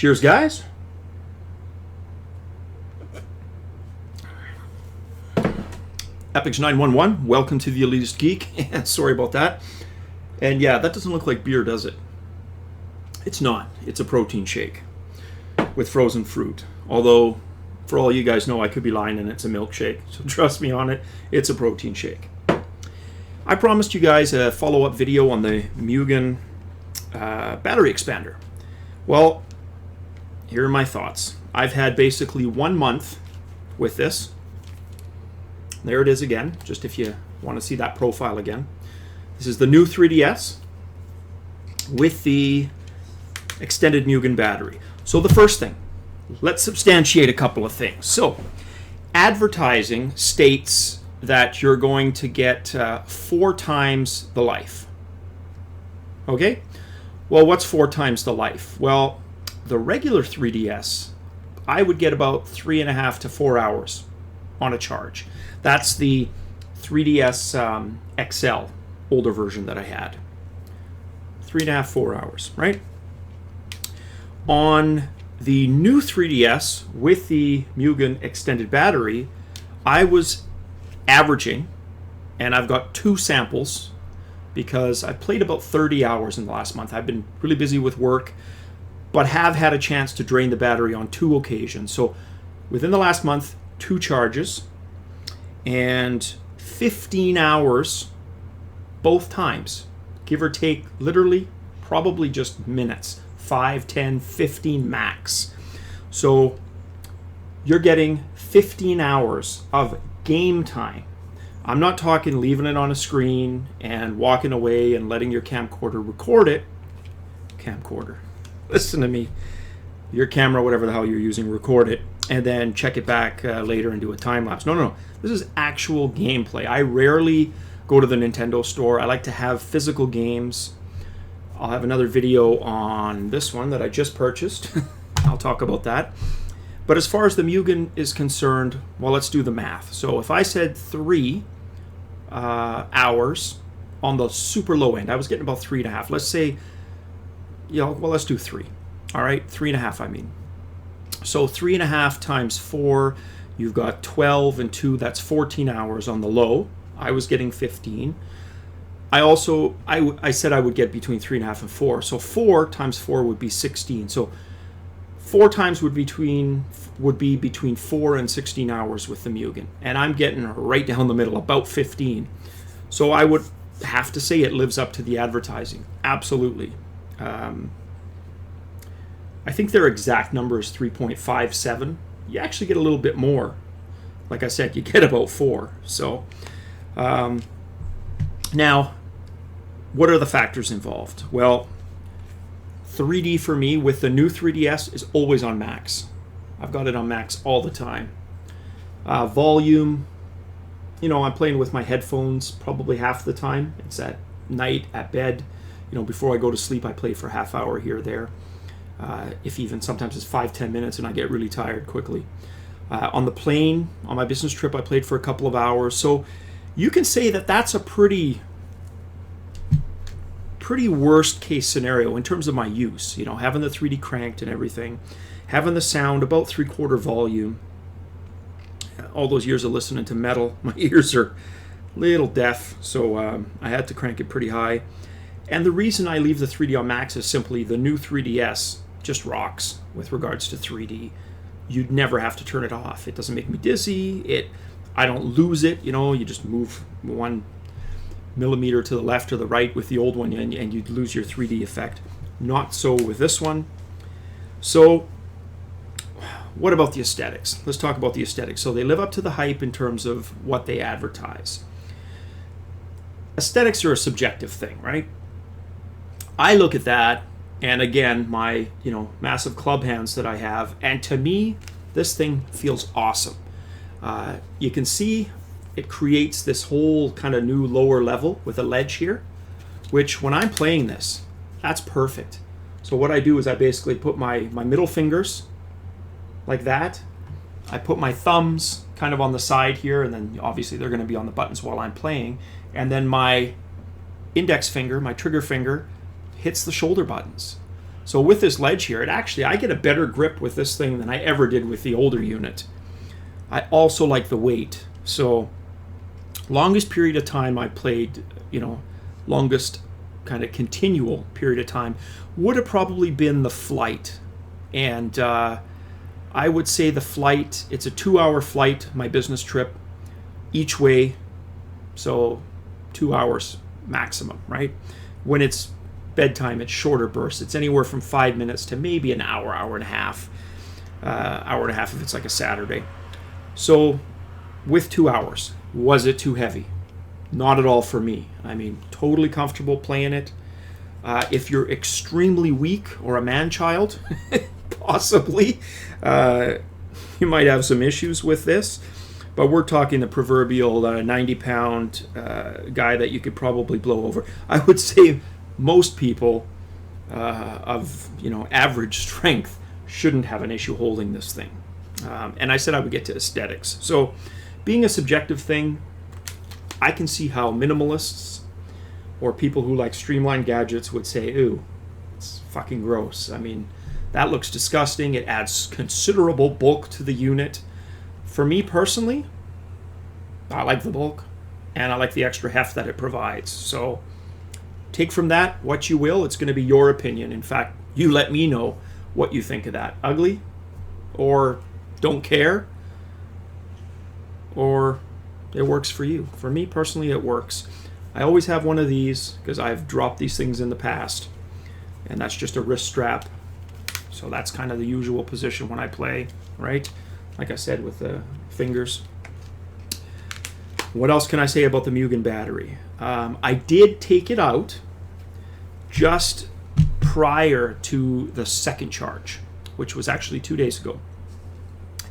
Cheers, guys. Epix911, welcome to the Elitist Geek. Sorry about that. And yeah, that doesn't look like beer, does it? It's not. It's a protein shake with frozen fruit. Although, for all you guys know, I could be lying and it's a milkshake. So trust me on it, it's a protein shake. I promised you guys a follow-up video on the Mugen battery expander. Well, here are my thoughts. I've had basically 1 month with this. There it is again, just if you want to see that profile again. This is the new 3DS with the extended Mugen battery. So the first thing, let's substantiate a couple of things. So, advertising states that you're going to get 4 times the life. Okay? Well, what's 4 times the life? Well, the regular 3DS, I would get about 3.5 to 4 hours on a charge. That's the 3DS XL, older version that I had. 3.5, 4 hours, right? On the new 3DS with the Mugen extended battery, I was averaging, and I've got 2 samples because I played about 30 hours in the last month. I've been really busy with work, but have had a chance to drain the battery on 2 occasions. So within the last month, 2 charges and 15 hours both times, give or take, literally probably just minutes, 5, 10, 15 max. So you're getting 15 hours of game time. I'm not talking leaving it on a screen and walking away and letting your camcorder record it. Camcorder. Listen to me. Your camera, whatever the hell you're using, record it and then check it back later and do a time lapse. No. This is actual gameplay. I rarely go to the Nintendo store. I like to have physical games. I'll have another video on this one that I just purchased. I'll talk about that. But as far as the Mugen is concerned, well, let's do the math. So if I said 3 hours on the super low end, I was getting about 3.5. Let's say, well, let's do 3. All right, 3.5, I mean. So 3.5 times 4, you've got 12 and 2, that's 14 hours on the low. I was getting 15. I said I would get between 3.5 and 4. So 4 times 4 would be 16. So 4 times would be between 4 and 16 hours with the Mugen. And I'm getting right down the middle, about 15. So I would have to say it lives up to the advertising. Absolutely. I think their exact number is 3.57. You actually get a little bit more. Like I said, you get about 4. So now, what are the factors involved? Well, 3D for me with the new 3DS is always on max. I've got it on max all the time. Volume, I'm playing with my headphones probably half the time. It's at night, at bed. Before I go to sleep, I play for a half hour here or there. If even, sometimes it's 5-10 minutes and I get really tired quickly. On the plane, on my business trip, I played for a couple of hours. So you can say that that's a pretty worst case scenario in terms of my use. Having the 3D cranked and everything, having the sound about 3/4 volume. All those years of listening to metal, my ears are a little deaf, so I had to crank it pretty high. And the reason I leave the 3D on max is simply the new 3DS just rocks with regards to 3D. You'd never have to turn it off. It doesn't make me dizzy. I don't lose it. You just move 1 millimeter to the left or the right with the old one and you'd lose your 3D effect. Not so with this one. So what about the aesthetics? Let's talk about the aesthetics. So they live up to the hype in terms of what they advertise. Aesthetics are a subjective thing, right? I look at that, and again, my massive club hands that I have, and to me, this thing feels awesome. You can see it creates this whole kind of new lower level with a ledge here, which when I'm playing this, that's perfect. So what I do is I basically put my middle fingers like that. I put my thumbs kind of on the side here, and then obviously they're going to be on the buttons while I'm playing. And then my index finger, my trigger finger, hits the shoulder buttons. So with this ledge here, I get a better grip with this thing than I ever did with the older unit. I also like the weight. So longest period of time I played, longest kind of continual period of time would have probably been the flight. And I would say the flight, it's a 2-hour flight, my business trip, each way. So 2 hours maximum, right? When it's bedtime, it's shorter bursts. It's anywhere from 5 minutes to maybe an hour, hour and a half if it's like a Saturday. So with 2 hours, was it too heavy? Not at all for me. I mean, totally comfortable playing it. If you're extremely weak or a man-child, possibly, you might have some issues with this. But we're talking the proverbial 90-pound guy that you could probably blow over. I would say most people of average strength shouldn't have an issue holding this thing. And I said I would get to aesthetics. So being a subjective thing, I can see how minimalists or people who like streamlined gadgets would say, ooh, it's fucking gross. I mean, that looks disgusting. It adds considerable bulk to the unit. For me personally, I like the bulk and I like the extra heft that it provides. So take from that what you will. It's going to be your opinion. In fact, you let me know what you think of that. Ugly or don't care, or it works for you. For me personally, it works. I always have one of these because I've dropped these things in the past, and that's just a wrist strap. So that's kind of the usual position when I play, right? Like I said, with the fingers. What else can I say about the Mugen battery? I did take it out just prior to the second charge, which was actually 2 days ago.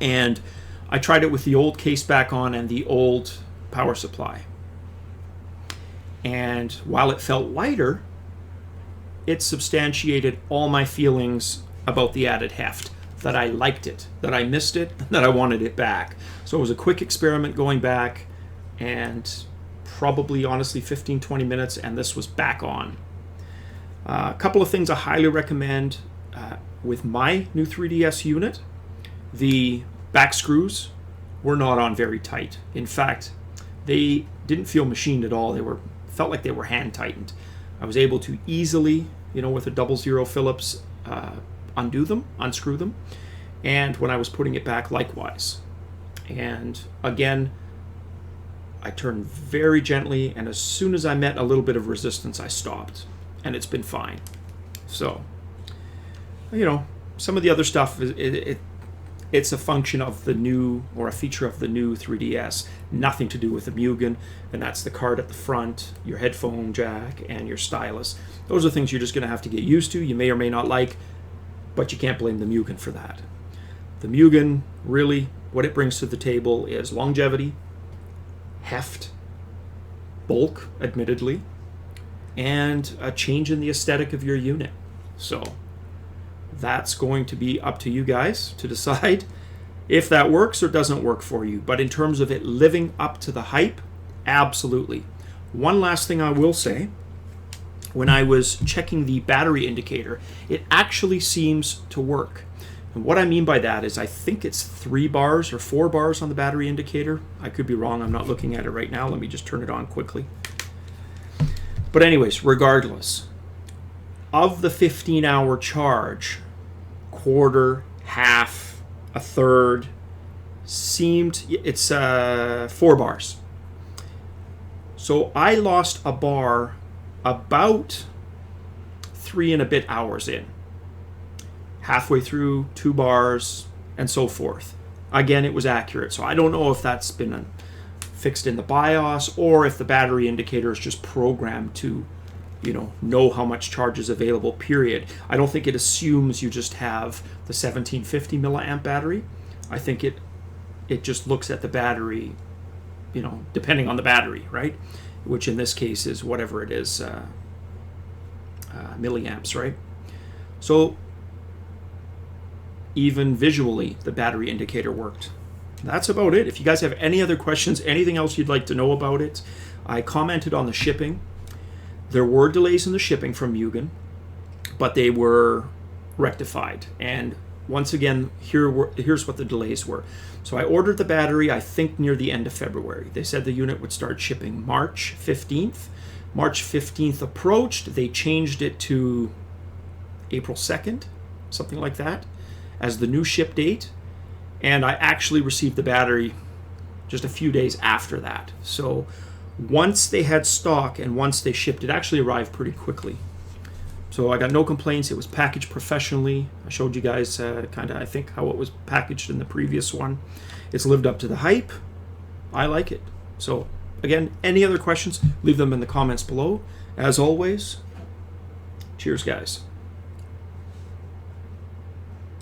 And I tried it with the old case back on and the old power supply. And while it felt lighter, it substantiated all my feelings about the added heft, that I liked it, that I missed it, that I wanted it back. So it was a quick experiment going back, and probably honestly 15-20 minutes, and this was back on. A couple of things I highly recommend with my new 3DS unit. The back screws were not on very tight. In fact, they didn't feel machined at all. Felt like they were hand tightened. I was able to easily, with a 00 Phillips, unscrew them. And when I was putting it back, likewise. And again, I turned very gently, and as soon as I met a little bit of resistance, I stopped. And it's been fine. So, some of the other stuff, it's a function of the new, or a feature of the new 3DS. Nothing to do with the Mugen, and that's the card at the front, your headphone jack, and your stylus. Those are things you're just going to have to get used to. You may or may not like, but you can't blame the Mugen for that. The Mugen, really, what it brings to the table is longevity, heft, bulk, admittedly, and a change in the aesthetic of your unit. So that's going to be up to you guys to decide if that works or doesn't work for you. But in terms of it living up to the hype, absolutely. One last thing I will say, when I was checking the battery indicator, it actually seems to work. And what I mean by that is I think it's 3 bars or 4 bars on the battery indicator. I could be wrong. I'm not looking at it right now. Let me just turn it on quickly. But anyways, regardless, of the 15-hour charge, quarter, half, a third, it's 4 bars. So I lost a bar about 3 and a bit hours in. Halfway through, 2 bars, and so forth. Again, it was accurate. So I don't know if that's been fixed in the BIOS or if the battery indicator is just programmed to, know how much charge is available, period. I don't think it assumes you just have the 1750 milliamp battery. I think it just looks at the battery, depending on the battery, right? Which in this case is whatever it is, milliamps, right? So even visually, the battery indicator worked. That's about it. If you guys have any other questions, anything else you'd like to know about it, I commented on the shipping. There were delays in the shipping from Mugen, but they were rectified. And once again, here's what the delays were. So I ordered the battery, I think, near the end of February. They said the unit would start shipping March 15th. March 15th approached. They changed it to April 2nd, something like that, as the new ship date. And I actually received the battery just a few days after that. So once they had stock and once they shipped, it actually arrived pretty quickly. So I got no complaints. It was packaged professionally. I showed you guys kind of, I think, how it was packaged in the previous one. It's lived up to the hype. I like it. So again, any other questions, leave them in the comments below. As always, cheers, guys.